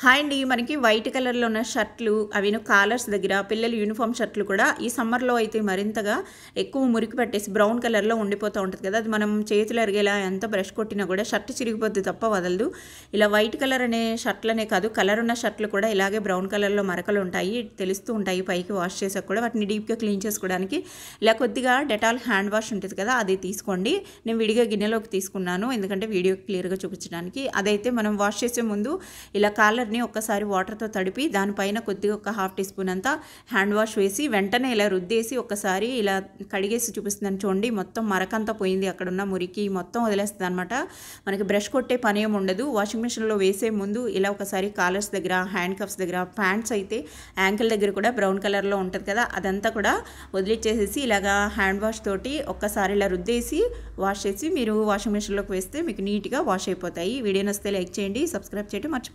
Hi అండి. మనకి white కలర్‌లో ఉన్న షర్ట్‌లు అవిను కాలర్స్ దగ్గర పిల్లల యూనిఫార్మ్ షర్ట్‌లు కూడా ఈ సమ్మర్‌లో అయితే మరింతగా ఎక్కువ మురికి పట్టేసి బ్రౌన్ కలర్‌లో ఉండిపోతూ ఉంటది కదా! అది మనం చేతులు అరిగేలా ఎంత బ్రష్ కొట్టినా కూడా షర్ట్ చిరిగిపోద్ది తప్ప వదలదు. ఇలా వైట్ కలర్ అనే షర్ట్‌లనే కాదు, కలర్ ఉన్న షర్ట్‌లు కూడా ఇలాగే బ్రౌన్ కలర్‌లో మరకలు ఉంటాయి. తెలుస్తూ ఉంటాయి పైకి వాష్ చేసాక కూడా. వాటిని డీప్‌గా క్లీన్ చేసుకోవడానికి ఇలా కొద్దిగా డెటాల్ హ్యాండ్ వాష్ ఉంటది కదా! అది తీసుకోండి. నేను విడిగా గిన్నెలోకి తీసుకున్నాను. ఎందుకంటే వీడియో క్లియర్‌గా చూపించడానికి. అదైతే మనం వాష్ చేసే ముందు ఇలా కాలర్‌ని ఒక్కసారి వాటర్‌తో తడిపి దానిపైన కొద్దిగా ఒక హాఫ్ టీ స్పూన్ అంతా హ్యాండ్ వాష్ వేసి వెంటనే ఇలా రుద్దేసి ఒక్కసారి ఇలా కడిగేసి చూపిస్తున్నాను చూడండి. మొత్తం మరకంతా పోయింది. అక్కడున్న మురికి మొత్తం వదిలేస్తదనమాట. మనకి బ్రష్ కొట్టే పనేం ఉండదు. వాషింగ్ మిషన్‌లో వేసే ముందు ఇలా ఒకసారి కాలర్స్ దగ్గర, హ్యాండ్ కఫ్స్ దగ్గర, ప్యాంట్స్ అయితే యాంకిల్ దగ్గర కూడా బ్రౌన్ కలర్‌లో ఉంటది కదా! అదంతా కూడా వదిలిచ్చేసేసి ఇలాగా హ్యాండ్ వాష్ తోటి ఒక్కసారి ఇలా రుద్దేసి వాష్ చేసి మీరు వాషింగ్ మిషన్‌లోకి వేస్తే మీకు నీట్‌గా వాష్ అయిపోతాయి. వీడియో నచ్చితే లైక్ చేయండి, సబ్స్క్రైబ్ చేయడం మర్చిపోకండి.